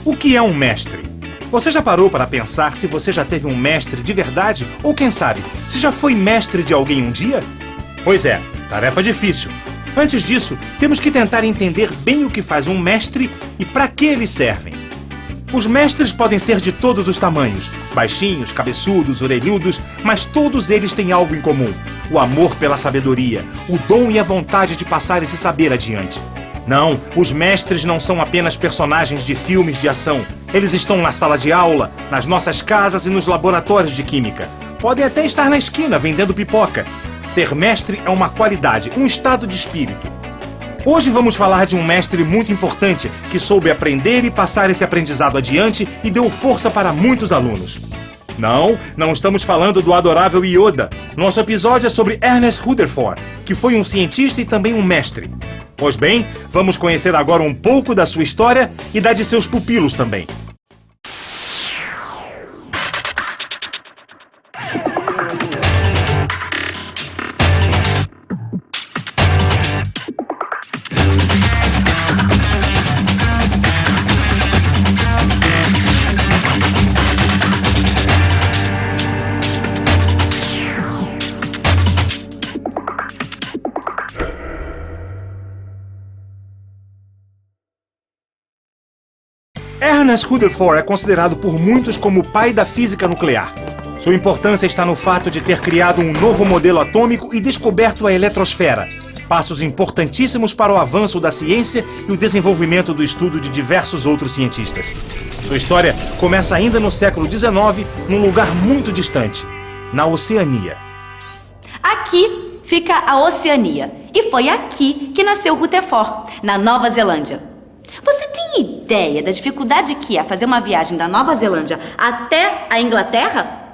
O que é um mestre? Você já parou para pensar se você já teve um mestre de verdade? Ou quem sabe, se já foi mestre de alguém um dia? Pois é, tarefa difícil. Antes disso, temos que tentar entender bem o que faz um mestre e para que eles servem. Os mestres podem ser de todos os tamanhos, baixinhos, cabeçudos, orelhudos, mas todos eles têm algo em comum: o amor pela sabedoria, o dom e a vontade de passar esse saber adiante. Não, os mestres não são apenas personagens de filmes de ação. Eles estão na sala de aula, nas nossas casas e nos laboratórios de química. Podem até estar na esquina vendendo pipoca. Ser mestre é uma qualidade, um estado de espírito. Hoje vamos falar de um mestre muito importante que soube aprender e passar esse aprendizado adiante e deu força para muitos alunos. Não estamos falando do adorável Yoda. Nosso episódio é sobre Ernest Rutherford, que foi um cientista e também um mestre. Pois bem, vamos conhecer agora um pouco da sua história e da de seus pupilos também. Ernest Rutherford é considerado por muitos como o pai da física nuclear. Sua importância está no fato de ter criado um novo modelo atômico e descoberto a eletrosfera, passos importantíssimos para o avanço da ciência e o desenvolvimento do estudo de diversos outros cientistas. Sua história começa ainda no século XIX, num lugar muito distante, na Oceania. Aqui fica a Oceania, e foi aqui que nasceu Rutherford, na Nova Zelândia. Você tem ideia da dificuldade que é fazer uma viagem da Nova Zelândia até a Inglaterra?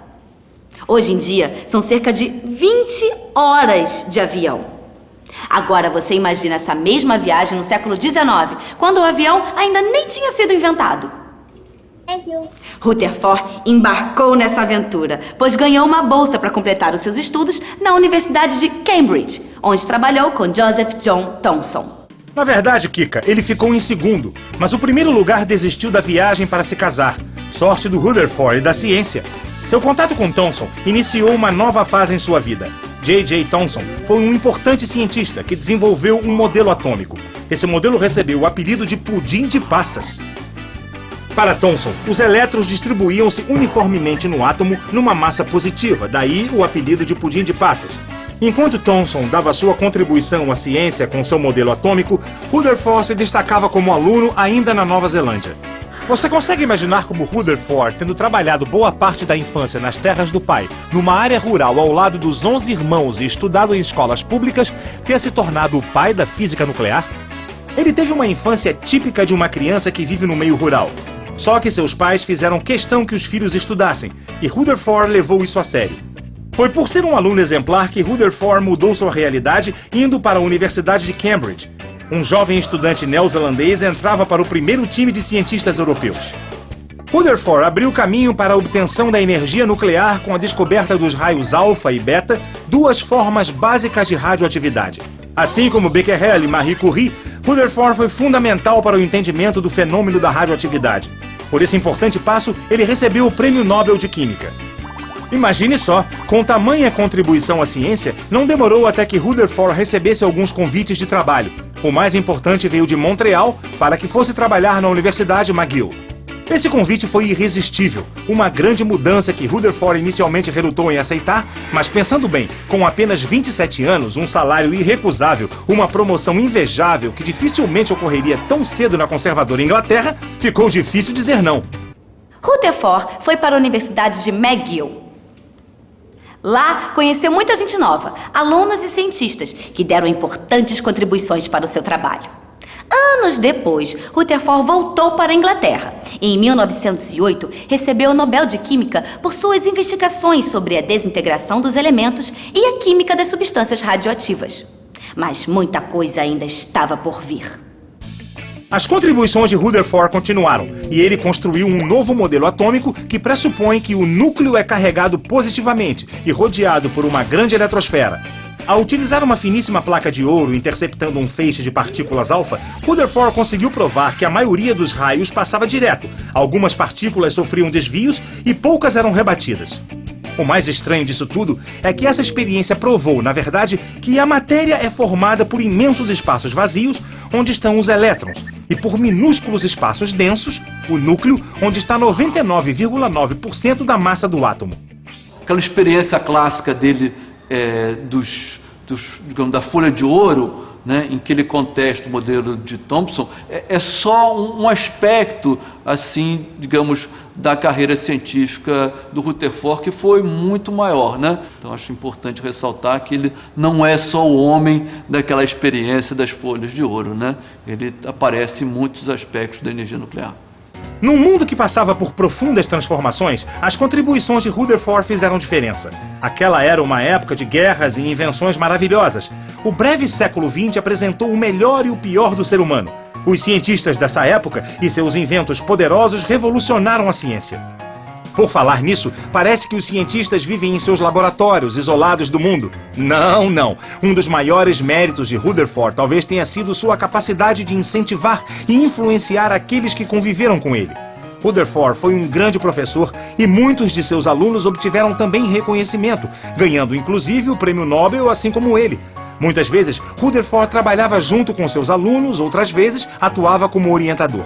Hoje em dia, são cerca de 20 horas de avião. Agora você imagina essa mesma viagem no século XIX, quando o avião ainda nem tinha sido inventado. Thank you. Rutherford embarcou nessa aventura, pois ganhou uma bolsa para completar os seus estudos na Universidade de Cambridge, onde trabalhou com Joseph John Thomson. Na verdade, Kika, ele ficou em segundo, mas o primeiro lugar desistiu da viagem para se casar. Sorte do Rutherford e da ciência. Seu contato com Thomson iniciou uma nova fase em sua vida. J.J. Thomson foi um importante cientista que desenvolveu um modelo atômico. Esse modelo recebeu o apelido de pudim de passas. Para Thomson, os elétrons distribuíam-se uniformemente no átomo numa massa positiva, daí o apelido de pudim de passas. Enquanto Thomson dava sua contribuição à ciência com seu modelo atômico, Rutherford se destacava como aluno ainda na Nova Zelândia. Você consegue imaginar como Rutherford, tendo trabalhado boa parte da infância nas terras do pai, numa área rural ao lado dos 11 irmãos e estudado em escolas públicas, ter se tornado o pai da física nuclear? Ele teve uma infância típica de uma criança que vive no meio rural. Só que seus pais fizeram questão que os filhos estudassem, e Rutherford levou isso a sério. Foi por ser um aluno exemplar que Rutherford mudou sua realidade indo para a Universidade de Cambridge. Um jovem estudante neozelandês entrava para o primeiro time de cientistas europeus. Rutherford abriu caminho para a obtenção da energia nuclear com a descoberta dos raios alfa e beta, duas formas básicas de radioatividade. Assim como Becquerel e Marie Curie, Rutherford foi fundamental para o entendimento do fenômeno da radioatividade. Por esse importante passo, ele recebeu o Prêmio Nobel de Química. Imagine só, com tamanha contribuição à ciência, não demorou até que Rutherford recebesse alguns convites de trabalho. O mais importante veio de Montreal para que fosse trabalhar na Universidade McGill. Esse convite foi irresistível, uma grande mudança que Rutherford inicialmente relutou em aceitar, mas pensando bem, com apenas 27 anos, um salário irrecusável, uma promoção invejável que dificilmente ocorreria tão cedo na conservadora Inglaterra, ficou difícil dizer não. Rutherford foi para a Universidade de McGill. Lá, conheceu muita gente nova, alunos e cientistas, que deram importantes contribuições para o seu trabalho. Anos depois, Rutherford voltou para a Inglaterra. Em 1908, recebeu o Nobel de Química por suas investigações sobre a desintegração dos elementos e a química das substâncias radioativas. Mas muita coisa ainda estava por vir. As contribuições de Rutherford continuaram, e ele construiu um novo modelo atômico que pressupõe que o núcleo é carregado positivamente e rodeado por uma grande eletrosfera. Ao utilizar uma finíssima placa de ouro interceptando um feixe de partículas alfa, Rutherford conseguiu provar que a maioria dos raios passava direto, algumas partículas sofriam desvios e poucas eram rebatidas. O mais estranho disso tudo é que essa experiência provou, na verdade, que a matéria é formada por imensos espaços vazios, onde estão os elétrons, e por minúsculos espaços densos, o núcleo, onde está 99,9% da massa do átomo. Aquela experiência clássica dele digamos, da folha de ouro, né, em que ele contesta o modelo de Thomson, é só um aspecto, assim, digamos, da carreira científica do Rutherford, que foi muito maior, né? Então acho importante ressaltar que ele não é só o homem daquela experiência das folhas de ouro, né? Ele aparece em muitos aspectos da energia nuclear. Num mundo que passava por profundas transformações, as contribuições de Rutherford fizeram diferença. Aquela era uma época de guerras e invenções maravilhosas. O breve século XX apresentou o melhor e o pior do ser humano. Os cientistas dessa época e seus inventos poderosos revolucionaram a ciência. Por falar nisso, parece que os cientistas vivem em seus laboratórios, isolados do mundo. Não, não. Um dos maiores méritos de Rutherford talvez tenha sido sua capacidade de incentivar e influenciar aqueles que conviveram com ele. Rutherford foi um grande professor e muitos de seus alunos obtiveram também reconhecimento, ganhando inclusive o Prêmio Nobel, assim como ele. Muitas vezes, Rutherford trabalhava junto com seus alunos, outras vezes atuava como orientador.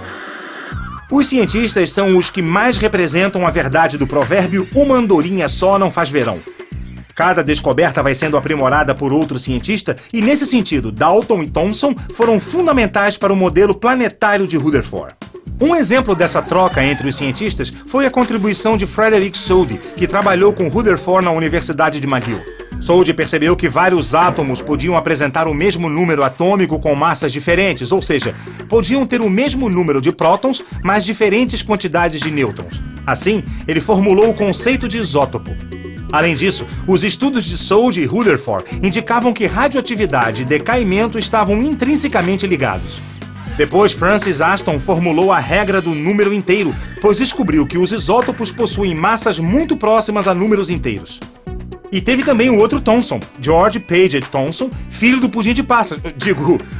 Os cientistas são os que mais representam a verdade do provérbio "uma andorinha só não faz verão". Cada descoberta vai sendo aprimorada por outro cientista e, nesse sentido, Dalton e Thomson foram fundamentais para o modelo planetário de Rutherford. Um exemplo dessa troca entre os cientistas foi a contribuição de Frederick Soddy, que trabalhou com Rutherford na Universidade de McGill. Soddy percebeu que vários átomos podiam apresentar o mesmo número atômico com massas diferentes, ou seja, podiam ter o mesmo número de prótons, mas diferentes quantidades de nêutrons. Assim, ele formulou o conceito de isótopo. Além disso, os estudos de Soddy e Rutherford indicavam que radioatividade e decaimento estavam intrinsecamente ligados. Depois, Francis Aston formulou a regra do número inteiro, pois descobriu que os isótopos possuem massas muito próximas a números inteiros. E teve também o outro Thomson, George Paget Thomson, filho do pudim de passas,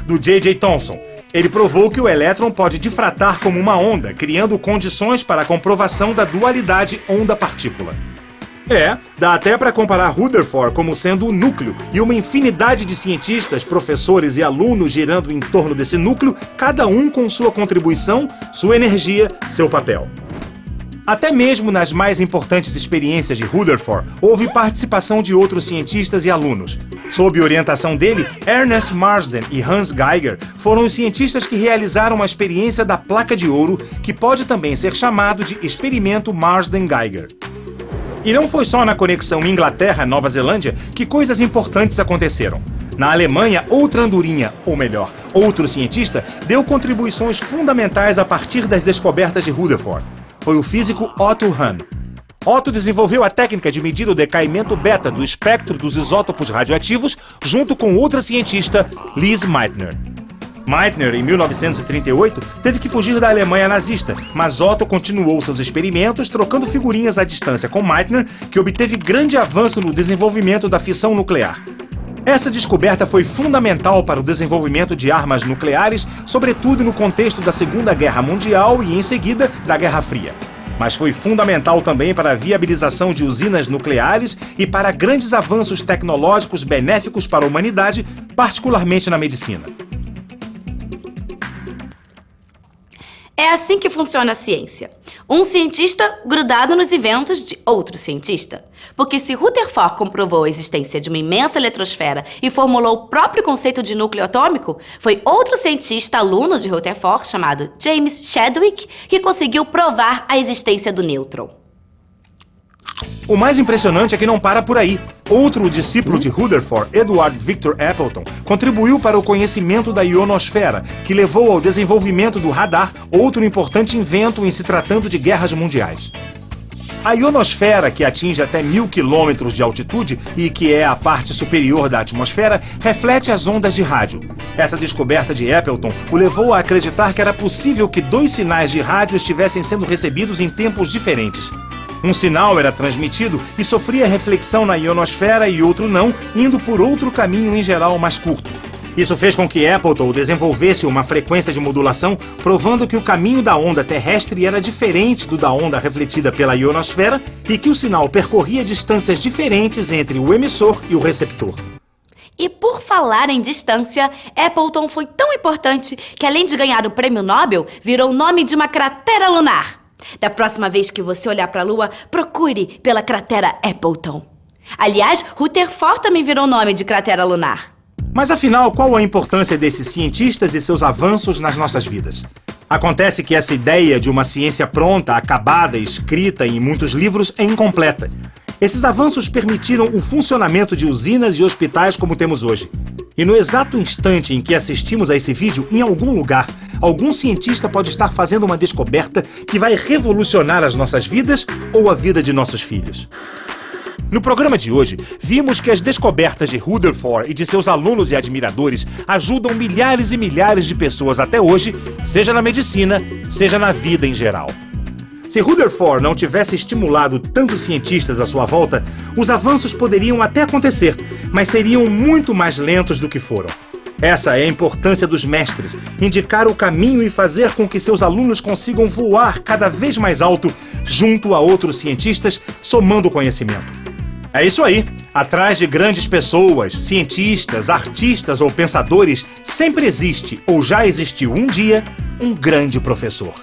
do J.J. Thomson. Ele provou que o elétron pode difratar como uma onda, criando condições para a comprovação da dualidade onda-partícula. Dá até para comparar Rutherford como sendo o núcleo e uma infinidade de cientistas, professores e alunos girando em torno desse núcleo, cada um com sua contribuição, sua energia, seu papel. Até mesmo nas mais importantes experiências de Rutherford, houve participação de outros cientistas e alunos. Sob orientação dele, Ernest Marsden e Hans Geiger foram os cientistas que realizaram a experiência da placa de ouro, que pode também ser chamado de Experimento Marsden-Geiger. E não foi só na conexão Inglaterra-Nova Zelândia que coisas importantes aconteceram. Na Alemanha, outra andorinha, ou melhor, outro cientista, deu contribuições fundamentais a partir das descobertas de Rutherford. Foi o físico Otto Hahn. Otto desenvolveu a técnica de medir o decaimento beta do espectro dos isótopos radioativos junto com outra cientista, Lise Meitner. Meitner, em 1938, teve que fugir da Alemanha nazista, mas Otto continuou seus experimentos, trocando figurinhas à distância com Meitner, que obteve grande avanço no desenvolvimento da fissão nuclear. Essa descoberta foi fundamental para o desenvolvimento de armas nucleares, sobretudo no contexto da Segunda Guerra Mundial e, em seguida, da Guerra Fria. Mas foi fundamental também para a viabilização de usinas nucleares e para grandes avanços tecnológicos benéficos para a humanidade, particularmente na medicina. É assim que funciona a ciência. Um cientista grudado nos inventos de outro cientista. Porque se Rutherford comprovou a existência de uma imensa eletrosfera e formulou o próprio conceito de núcleo atômico, foi outro cientista aluno de Rutherford, chamado James Chadwick, que conseguiu provar a existência do nêutron. O mais impressionante é que não para por aí. Outro discípulo de Rutherford, Edward Victor Appleton, contribuiu para o conhecimento da ionosfera, que levou ao desenvolvimento do radar, outro importante invento em se tratando de guerras mundiais. A ionosfera, que atinge até 1000 km de altitude e que é a parte superior da atmosfera, reflete as ondas de rádio. Essa descoberta de Appleton o levou a acreditar que era possível que dois sinais de rádio estivessem sendo recebidos em tempos diferentes. Um sinal era transmitido e sofria reflexão na ionosfera e outro não, indo por outro caminho em geral mais curto. Isso fez com que Appleton desenvolvesse uma frequência de modulação, provando que o caminho da onda terrestre era diferente do da onda refletida pela ionosfera e que o sinal percorria distâncias diferentes entre o emissor e o receptor. E por falar em distância, Appleton foi tão importante que, além de ganhar o prêmio Nobel, virou o nome de uma cratera lunar. Da próxima vez que você olhar para a Lua, procure pela cratera Appleton. Aliás, Rutherford também virou o nome de cratera lunar. Mas afinal, qual a importância desses cientistas e seus avanços nas nossas vidas? Acontece que essa ideia de uma ciência pronta, acabada, escrita em muitos livros é incompleta. Esses avanços permitiram o funcionamento de usinas e hospitais como temos hoje. E no exato instante em que assistimos a esse vídeo, em algum lugar, algum cientista pode estar fazendo uma descoberta que vai revolucionar as nossas vidas ou a vida de nossos filhos. No programa de hoje, vimos que as descobertas de Rutherford e de seus alunos e admiradores ajudam milhares e milhares de pessoas até hoje, seja na medicina, seja na vida em geral. Se Rutherford não tivesse estimulado tantos cientistas à sua volta, os avanços poderiam até acontecer, mas seriam muito mais lentos do que foram. Essa é a importância dos mestres, indicar o caminho e fazer com que seus alunos consigam voar cada vez mais alto junto a outros cientistas, somando conhecimento. É isso aí. Atrás de grandes pessoas, cientistas, artistas ou pensadores, sempre existe ou já existiu um dia um grande professor.